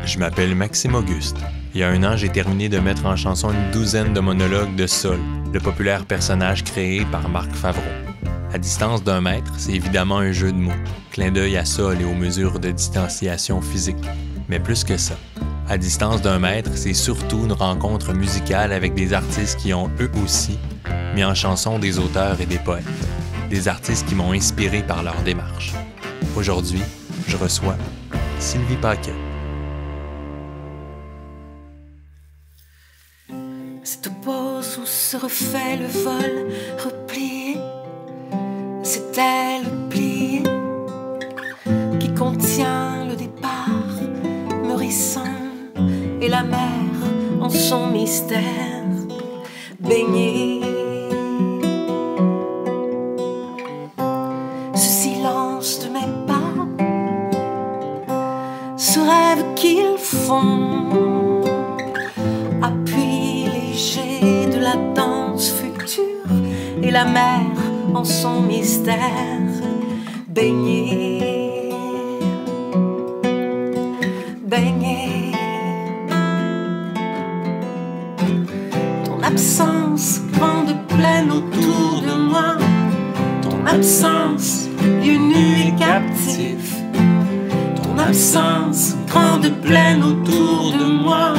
Je m'appelle Maxime Auguste. Il y a 1 an, j'ai terminé de mettre en chanson une douzaine de monologues de Sol, le populaire personnage créé par Marc Favreau. À distance d'1 mètre, c'est évidemment un jeu de mots, clin d'œil à Sol et aux mesures de distanciation physique. Mais plus que ça, à distance d'1 mètre, c'est surtout une rencontre musicale avec des artistes qui ont eux aussi mis en chanson des auteurs et des poètes, des artistes qui m'ont inspiré par leur démarche. Aujourd'hui, je reçois Sylvie Paquet. Cette pause où se refait le vol replié, c'est elle pliée qui contient le départ mûrissant et la mer en son mystère baignée. Ce silence de mes pas, ce rêve qu'ils font, appui léger de la danse future et la mer en son mystère baignée, baignée. Ton absence, grande plaine autour de moi, ton absence, lieu nu et captif. Ton absence, grande plaine autour de moi,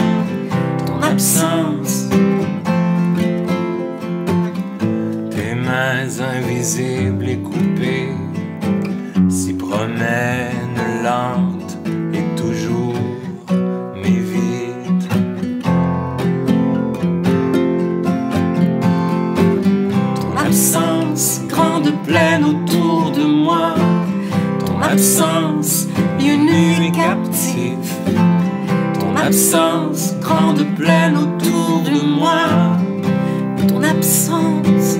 ton absence. Tes mains invisibles et coupées s'y promènent lentes et toujours, mais vite. Ton absence, grande plaine autour de moi, ton absence, lieu nu et captif. Ton absence, grande plaine autour de moi, ton absence.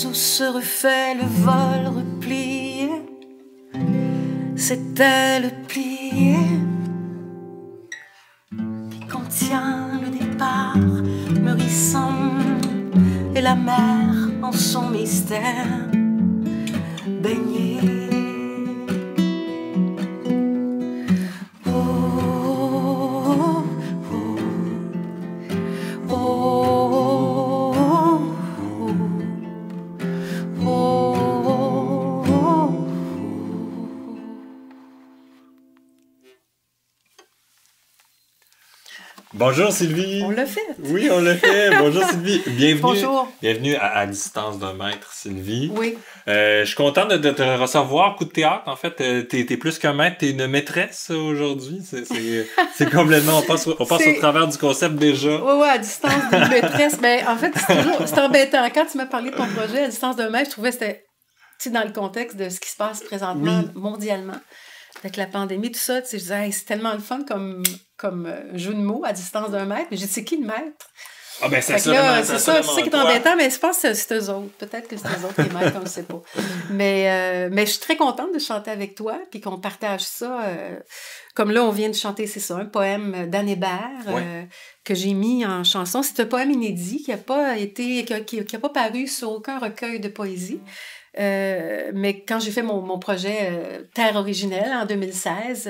Où se refait le vol replié, c'est elle pliée qui contient le départ mûrissant et la mer en son mystère baignée. Bonjour Sylvie! On l'a fait! Oui, on l'a fait! Bonjour Sylvie! Bienvenue! Bonjour! Bienvenue à distance d'1 mètre, Sylvie. Oui. Je suis content de te recevoir, coup de théâtre. En fait, t'es plus qu'un maître, t'es une maîtresse aujourd'hui. C'est complètement... On passe au travers du concept déjà. Oui, à distance d'une maîtresse. Mais en fait, c'est embêtant. Quand tu m'as parlé de ton projet à distance d'1 mètre, je trouvais que c'était dans le contexte de ce qui se passe présentement mondialement. Avec la pandémie, tout ça, tu sais, je disais, hey, c'est tellement le fun comme jeu de mots à distance d'1 mètre. Mais j'ai dit, c'est qui le maître? Ah ben c'est ça qui est embêtant, mais je pense que c'est eux autres. Peut-être que c'est eux autres qui maîtres, on ne sait pas. Mais je suis très contente de chanter avec toi, puis qu'on partage ça. Comme là, on vient de chanter, c'est ça, un poème d'Anne Hébert que j'ai mis en chanson. C'est un poème inédit qui n'a pas paru sur aucun recueil de poésie. Mais quand j'ai fait mon projet Terre originelle en 2016,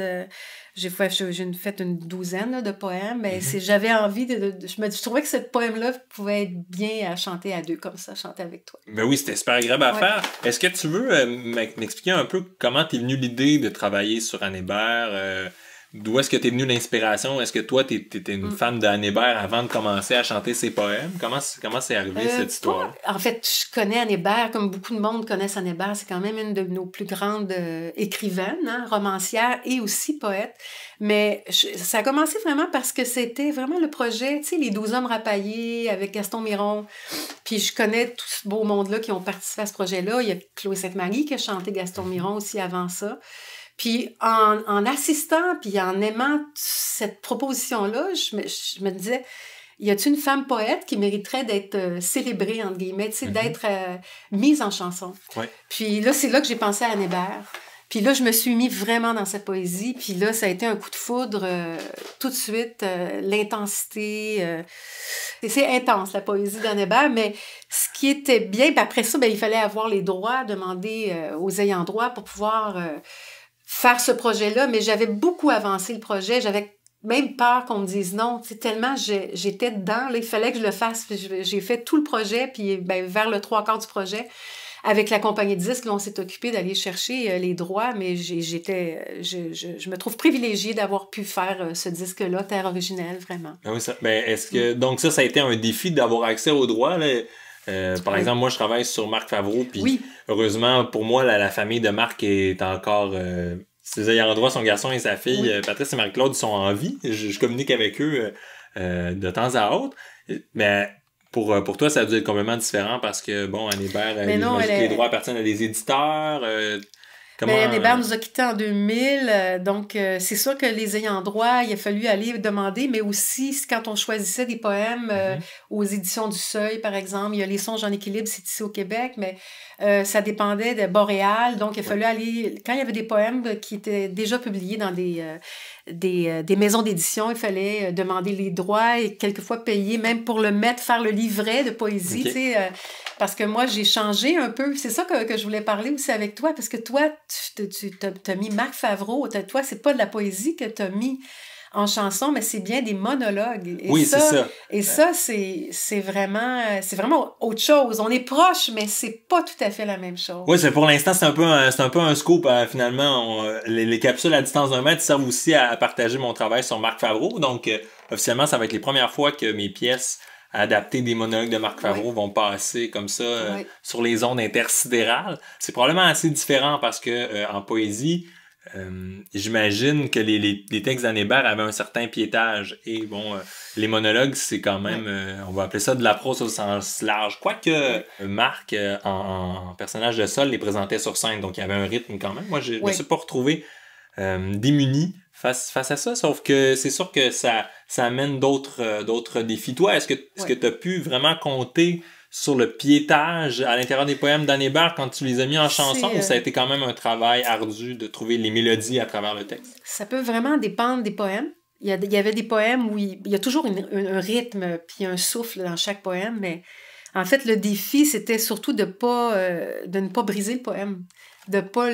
j'ai fait une douzaine là, de poèmes. Mais j'avais envie je trouvais que ce poème-là pouvait être bien à chanter à deux, comme ça, chanter avec toi. Ben oui, c'était super agréable à faire. Est-ce que tu veux m'expliquer un peu comment t'es venue l'idée de travailler sur Anne Hébert? D'où est-ce que t'es venue l'inspiration? Est-ce que toi, t'étais une fan d'Anne Hébert avant de commencer à chanter ses poèmes? Comment c'est arrivé, cette histoire? En fait, je connais Anne Hébert, comme beaucoup de monde connaissent Anne Hébert. C'est quand même une de nos plus grandes écrivaines, hein, romancière et aussi poète. Mais ça a commencé vraiment parce que c'était vraiment le projet, tu sais, les 12 hommes rapaillés avec Gaston Miron. Puis je connais tout ce beau monde-là qui ont participé à ce projet-là. Il y a Chloé Sainte-Marie qui a chanté Gaston Miron aussi avant ça. Puis en assistant, puis en aimant cette proposition-là, je me disais, y a-t-il une femme poète qui mériterait d'être célébrée, entre guillemets, tu sais, d'être mise en chanson? Ouais. Puis là, c'est là que j'ai pensé à Anne Hébert. Puis là, je me suis mis vraiment dans cette poésie. Puis là, ça a été un coup de foudre tout de suite, l'intensité. C'est intense, la poésie d'Anne Hébert, mais ce qui était bien, puis après ça, il fallait avoir les droits, demander aux ayants droit pour pouvoir faire ce projet-là. Mais j'avais beaucoup avancé le projet. J'avais même peur qu'on me dise non. Tu sais, tellement j'étais dedans. Là, il fallait que je le fasse. J'ai fait tout le projet, puis vers le 3/4 du projet, avec la compagnie de disques, là, on s'est occupé d'aller chercher les droits, mais je me trouve privilégiée d'avoir pu faire ce disque-là, Terre originelle, vraiment. Ah oui, est-ce que donc ça a été un défi d'avoir accès aux droits, là? Par exemple, moi, je travaille sur Marc Favreau, puis heureusement, pour moi, la famille de Marc est encore... ses ayants droit, son garçon et sa fille, Patrice et Marie-Claude, sont en vie. Je communique avec eux de temps à autre. Mais pour toi, ça a dû être complètement différent parce que, bon, Anne Hébert, les droits appartiennent à des éditeurs. Anne Hébert nous a quittés en 2000, donc c'est sûr que les ayants droit, il a fallu aller demander, mais aussi quand on choisissait des poèmes aux éditions du Seuil, par exemple, il y a Les Songes en équilibre, c'est ici au Québec, mais ça dépendait de Boréal, donc il a fallu aller, quand il y avait des poèmes qui étaient déjà publiés dans des maisons d'édition, il fallait demander les droits et quelquefois payer, même pour faire le livret de poésie, tu sais, parce que moi, j'ai changé un peu. C'est ça que je voulais parler aussi avec toi, parce que toi, tu t'as mis Marc Favreau. Toi, c'est pas de la poésie que tu as mis en chanson, mais c'est bien des monologues. Et c'est ça. Et ça, c'est vraiment autre chose. On est proche, mais c'est pas tout à fait la même chose. Oui, pour l'instant, c'est un peu un scoop. Finalement, les capsules à distance d'un mètre servent aussi à partager mon travail sur Marc Favreau. Donc, officiellement, ça va être les premières fois que mes pièces adaptés des monologues de Marc Favreau vont passer comme ça sur les ondes intersidérales. C'est probablement assez différent parce que en poésie, j'imagine que les textes d'Anne Hébert avaient un certain piétage. Et bon, les monologues, c'est quand même, on va appeler ça de la prose au sens large. Quoique Marc, en personnage de sol, les présentait sur scène, donc il y avait un rythme quand même. Moi, je ne me suis pas retrouvé démuni face à ça, sauf que c'est sûr que ça amène d'autres défis. Toi, est-ce que tu as pu vraiment compter sur le piétage à l'intérieur des poèmes d'Anne Hébert quand tu les as mis en chanson, ou ça a été quand même un travail ardu de trouver les mélodies à travers le texte? Ça peut vraiment dépendre des poèmes. Il y avait des poèmes où il y a toujours un rythme puis un souffle dans chaque poème, mais en fait, le défi, c'était surtout de ne pas briser le poème, de ne pas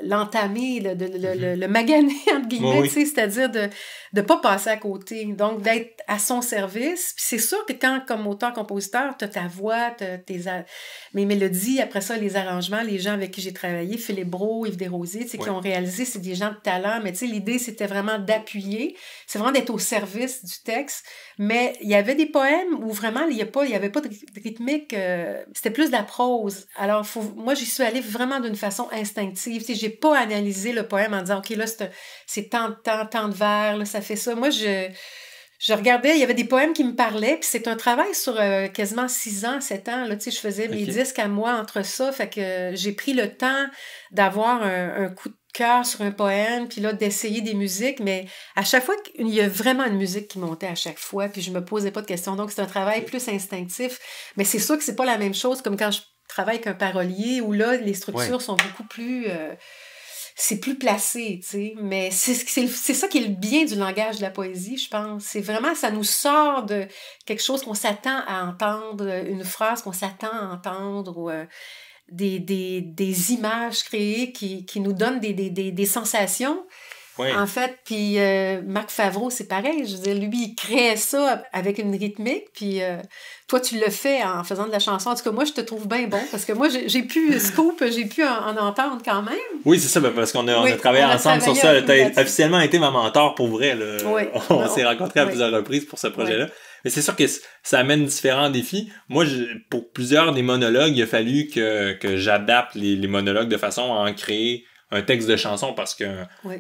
l'entamer, le maganer, entre guillemets, c'est-à-dire de ne pas passer à côté, donc d'être à son service. Puis c'est sûr que quand, comme auteur-compositeur, tu as ta voix, mes mélodies, après ça, les arrangements, les gens avec qui j'ai travaillé, Philippe Brault, Yves Desrosiers, qui ont réalisé, c'est des gens de talent, mais l'idée, c'était vraiment d'appuyer, c'est vraiment d'être au service du texte, mais il y avait des poèmes où vraiment, il y avait pas de rythmique, c'était plus de la prose. Alors, moi, j'y suis allée vraiment d'une façon instinctive. Tu sais, j'ai pas analysé le poème en disant, OK, là, c'est tant de vers, là, ça fait ça. Moi, je regardais, il y avait des poèmes qui me parlaient, puis c'est un travail sur quasiment 6 ans, 7 ans. Là, tu sais, je faisais mes disques à moi entre ça, fait que j'ai pris le temps d'avoir un coup de cœur sur un poème, puis là, d'essayer des musiques, mais à chaque fois, il y a vraiment une musique qui montait à chaque fois, puis je me posais pas de questions. Donc, c'est un travail plus instinctif, mais c'est sûr que c'est pas la même chose comme quand je travaille avec un parolier, où là, les structures sont beaucoup plus... c'est plus placé, tu sais, mais c'est ça qui est le bien du langage de la poésie, je pense. C'est vraiment, ça nous sort de quelque chose qu'on s'attend à entendre, une phrase qu'on s'attend à entendre, des images créées qui nous donnent des sensations. Oui. En fait, puis Marc Favreau, c'est pareil. Je veux dire, lui, il créait ça avec une rythmique, puis toi, tu le fais en faisant de la chanson. En tout cas, moi, je te trouve bien bon, parce que moi, j'ai pu scoop, j'ai pu en entendre quand même. Oui, c'est ça, parce qu'on a travaillé ensemble sur ça. Tu as officiellement été ma mentor pour vrai. Là. Oui. On s'est rencontrés à plusieurs reprises pour ce projet-là. Oui. Mais c'est sûr que ça amène différents défis. Moi, pour plusieurs des monologues, il a fallu que j'adapte les monologues de façon à en créer un texte de chanson, parce que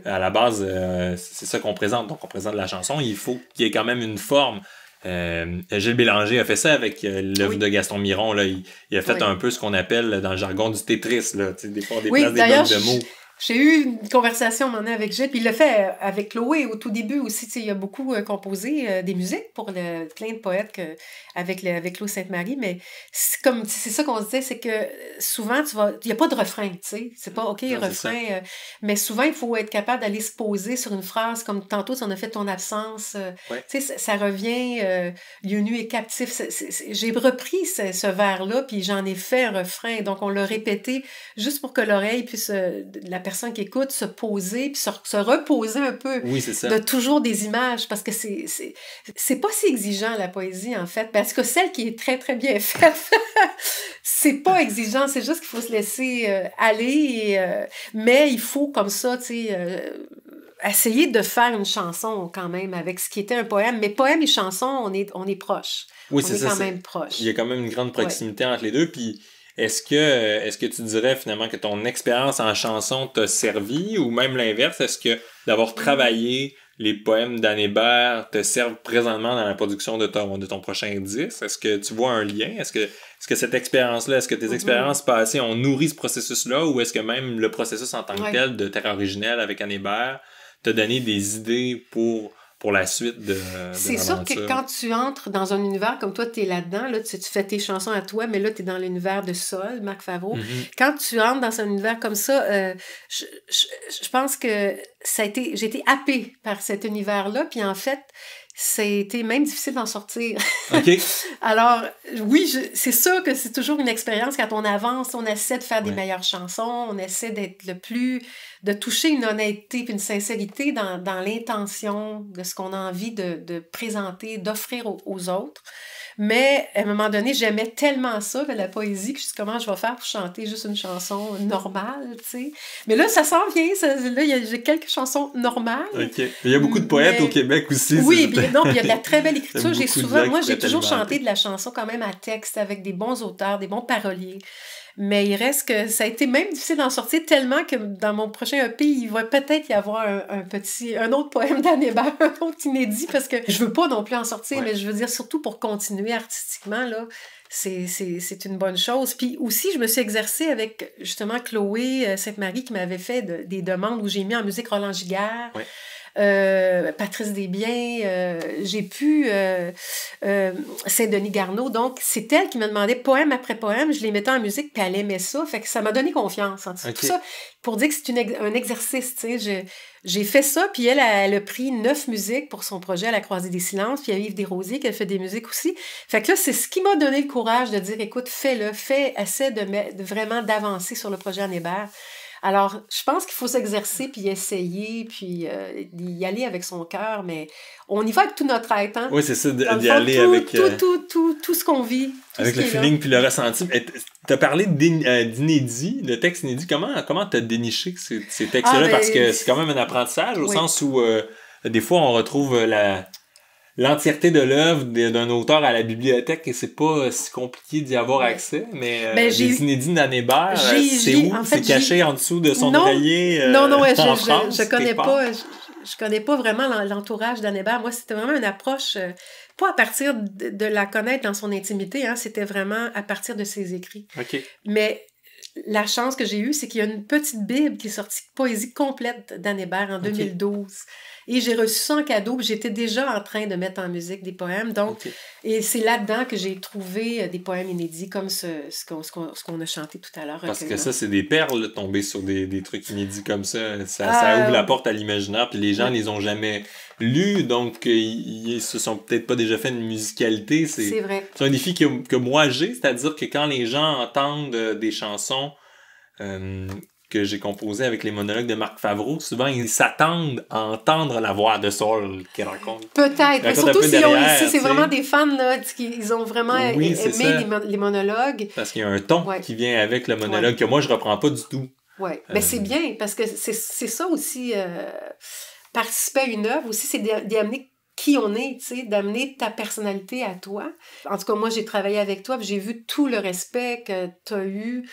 à la base, c'est ça qu'on présente. Donc, on présente la chanson. Il faut qu'il y ait quand même une forme. Gilles Bélanger a fait ça avec l'œuvre de Gaston Miron. Là. Il a fait un peu ce qu'on appelle dans le jargon du Tetris. Là. Des fois, des places, des blocs de mots. J'ai eu une conversation à un moment donné avec Gilles, puis il l'a fait avec Chloé au tout début aussi. Il a beaucoup composé des musiques pour plein de poètes avec Claude Sainte-Marie, mais c'est ça qu'on se disait, c'est que souvent, il n'y a pas de refrain, tu sais. C'est pas OK, non, refrain, mais souvent, il faut être capable d'aller se poser sur une phrase, comme tantôt, tu en as fait ton absence. Tu sais, ça revient, lieu nu et captif. J'ai repris ce vers-là, puis j'en ai fait un refrain. Donc, on l'a répété juste pour que l'oreille puisse, la personne qui écoute, se poser, puis se reposer un peu de toujours des images, parce que c'est pas si exigeant, la poésie, en fait. Parce que celle qui est très, très bien faite, c'est pas exigeant, c'est juste qu'il faut se laisser aller, mais il faut, comme ça, tu sais, essayer de faire une chanson, quand même, avec ce qui était un poème. Mais poème et chanson, on est proches. Oui, c'est ça. Quand même proches. Il y a quand même une grande proximité entre les deux, puis est-ce que tu dirais finalement que ton expérience en chanson t'a servi, ou même l'inverse, est-ce que d'avoir travaillé les poèmes d'Anne Hébert te servent présentement dans la production de ton prochain disque? Est-ce que tu vois un lien? Est-ce que cette expérience-là, est-ce que tes expériences passées ont nourri ce processus-là, ou est-ce que même le processus en tant que tel de Terre originelle avec Anne Hébert t'a donné des idées pour la suite de c'est sûr que quand tu entres dans un univers comme toi, tu es là-dedans, là, tu fais tes chansons à toi, mais là, tu es dans l'univers de Sol, Marc Favreau. Mm-hmm. Quand tu entres dans un univers comme ça, je pense que j'ai été happée par cet univers-là, puis en fait, c'était même difficile d'en sortir. Okay. Alors, oui, c'est sûr que c'est toujours une expérience. Quand on avance, on essaie de faire des meilleures chansons, on essaie de toucher une honnêteté et une sincérité dans l'intention de ce qu'on a envie de présenter, d'offrir aux autres. Mais à un moment donné, j'aimais tellement ça, la poésie, que je me suis dit, comment je vais faire pour chanter juste une chanson normale, tu sais. Mais là, ça s'en vient. Là, j'ai quelques chansons normales. OK. Il y a beaucoup de poètes au Québec aussi. Oui, puis il y a de la très belle écriture. J'ai toujours chanté de la chanson quand même à texte, avec des bons auteurs, des bons paroliers. Mais il reste que ça a été même difficile d'en sortir, tellement que dans mon prochain EP, il va peut-être y avoir un autre poème d'Anne Hébert, un autre inédit, parce que je veux pas non plus en sortir, mais je veux dire, surtout pour continuer artistiquement, là, c'est une bonne chose. Puis aussi, je me suis exercée avec, justement, Chloé Sainte-Marie, qui m'avait fait des demandes où j'ai mis en musique Roland Giguère. Ouais. Patrice Desbiens, j'ai pu Saint-Denis Garneau, donc c'est elle qui me demandait poème après poème, je les mettais en musique, puis elle aimait ça, fait que ça m'a donné confiance. Okay. Tout ça pour dire que c'est un exercice, tu sais, j'ai fait ça, puis elle a pris 9 musiques pour son projet à la Croisée des Silences, puis il y a Yves Desrosiers qui a fait des musiques aussi. Fait que là, c'est ce qui m'a donné le courage de dire, écoute, essaie de vraiment d'avancer sur le projet Anne Hébert. Alors, je pense qu'il faut s'exercer, puis essayer, puis y aller avec son cœur, mais on y va avec tout notre être, hein? Oui, c'est ça, d'y aller avec... Tout ce qu'on vit. Avec le feeling, puis le ressenti. Tu as parlé d'inédit, de texte inédit. Comment tu as déniché ces textes-là? Parce que c'est quand même un apprentissage, au sens où, des fois, on retrouve l'entièreté de l'œuvre d'un auteur à la bibliothèque, et c'est pas si compliqué d'y avoir accès, mais les inédits d'Anne Hébert, c'est où? En fait, c'est caché en dessous de son oreiller Non, je connais pas. Je connais pas vraiment l'entourage d'Anne Hébert. Moi, c'était vraiment une approche, pas à partir de la connaître dans son intimité, hein, c'était vraiment à partir de ses écrits. Okay. Mais la chance que j'ai eue, c'est qu'il y a une petite bible qui est sortie, poésie complète d'Anne Hébert en 2012. Et j'ai reçu ça en cadeau, puis j'étais déjà en train de mettre en musique des poèmes. Donc, et c'est là-dedans que j'ai trouvé des poèmes inédits, comme ce qu'on a chanté tout à l'heure. Parce que ça, c'est des perles, là, tomber sur des trucs inédits comme ça. Ça ouvre la porte à l'imaginaire, puis les gens les ont jamais lus, donc ils se sont peut-être pas déjà fait une musicalité. C'est vrai. C'est un défi que moi j'ai, c'est-à-dire que quand les gens entendent des chansons que j'ai composées avec les monologues de Marc Favreau, souvent ils s'attendent à entendre la voix de Saul qui raconte. Peut-être, mais surtout si c'est vraiment des fans, là, ils ont vraiment aimé les monologues. Parce qu'il y a un ton qui vient avec le monologue que moi je reprends pas du tout. Oui, mais c'est bien, parce que c'est ça aussi, participer à une œuvre aussi, c'est d'amener qui on est, tu sais, d'amener ta personnalité à toi. En tout cas, moi, j'ai travaillé avec toi, puis j'ai vu tout le respect que tu as eu,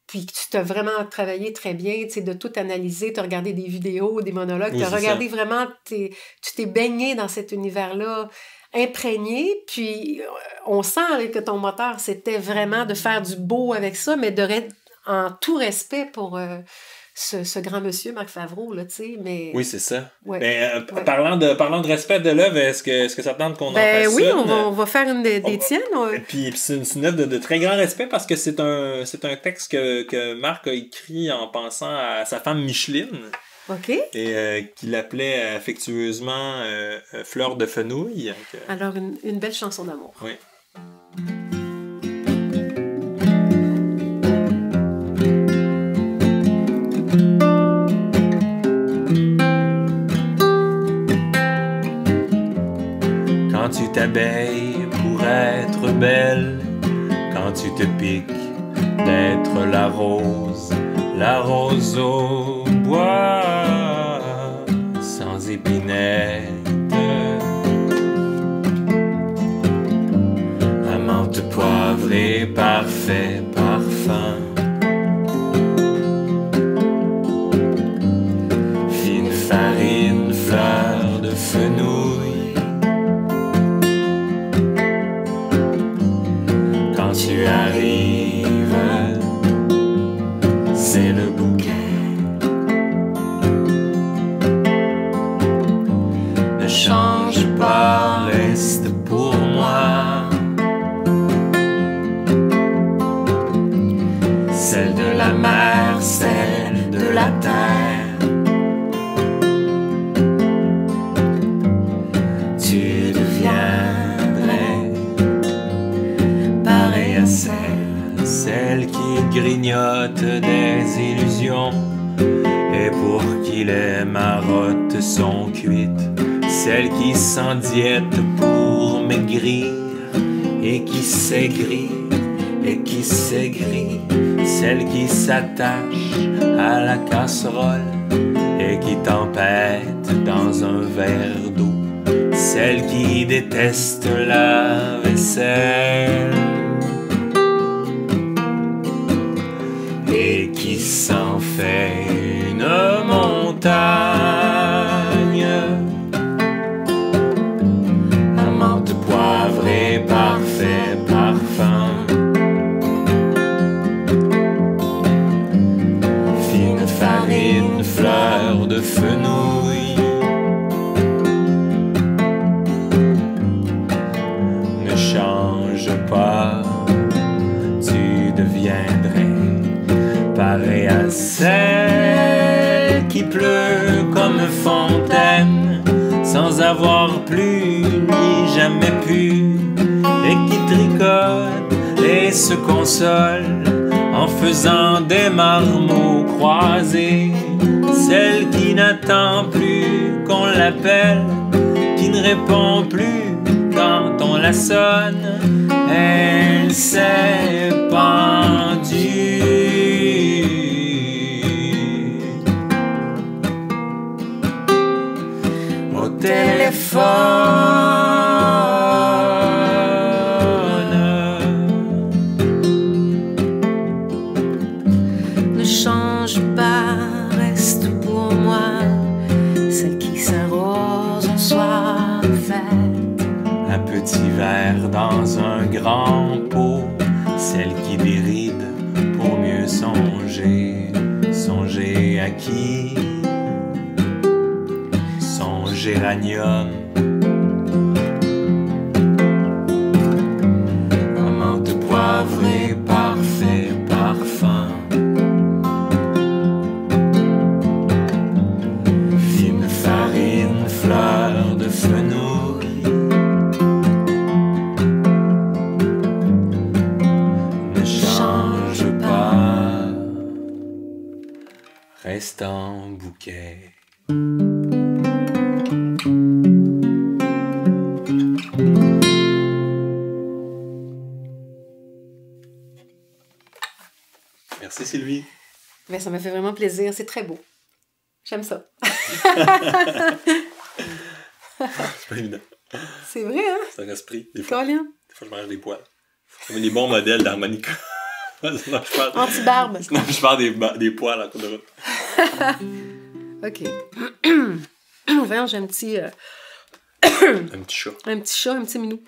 puis que tu t'as vraiment travaillé très bien, tu sais, de tout analyser, tu as regardé des vidéos, des monologues, tu as regardé vraiment, tu t'es baigné dans cet univers-là, imprégné, puis on sent que ton moteur, c'était vraiment de faire du beau avec ça, mais en tout respect pour ce grand monsieur, Marc Favreau, là, tu sais, mais... Oui, c'est ça. Ouais. Mais, parlant de respect de l'œuvre, est-ce que ça tente qu'on en fasse oui, une? on va faire une des tiennes. Puis c'est une œuvre de très grand respect parce que c'est un texte que Marc a écrit en pensant à sa femme Micheline. OK. Et qu'il appelait affectueusement Fleur de fenouil. Alors, une belle chanson d'amour. Oui. Quand tu t'abeilles pour être belle, quand tu te piques d'être la rose au bois, sans épinette, amante poivrée, parfait parfum, fine farine, fleur de fenouil. Quand tu arrives, c'est le bouquet. Ne change pas, reste pour moi. Celle de la mer, celle de la terre. Tu deviendrais pareil à celle qui grignote des illusions et pour qui les marottes sont cuites, celle qui s'en diète pour maigrir et qui s'aigrit, celle qui s'attache à la casserole et qui tempête dans un verre d'eau, celle qui déteste la vaisselle et qui s'en fait une montagne. Amante poivrée, parfait parfum, fine farine, fleur de fenouil. Ne change pas, tu deviendrais pareil à celle qui pleut comme fontaine, sans avoir plu ni jamais pu, et qui tricote et se console en faisant des marmots croisés, celle qui n'attend plus qu'on l'appelle, qui ne répond plus quand on la sonne, elle s'est pendue au téléphone. Ne change pas, reste pour moi, celle qui s'arrose au soir de fête. Un petit verre dans un grand pot, celle qui déride pour mieux songer. Songer à qui? Songer géranium. Menthe poivrée, parfait parfum. Fine farine, fleur de fenouil. Ne change pas, reste en bouquet. Merci Sylvie. Mais ça me fait vraiment plaisir, c'est très beau. J'aime ça. C'est pas évident. C'est vrai, hein? C'est un esprit. Des fois, Colin. je mange des poils. Comme les bons modèles d'harmonica. Sinon, je parle... Anti-barbe. Sinon, je parle des poils en cours de route. OK. Voyons, j'ai un petit... Un petit chat. un petit chat, un petit minou.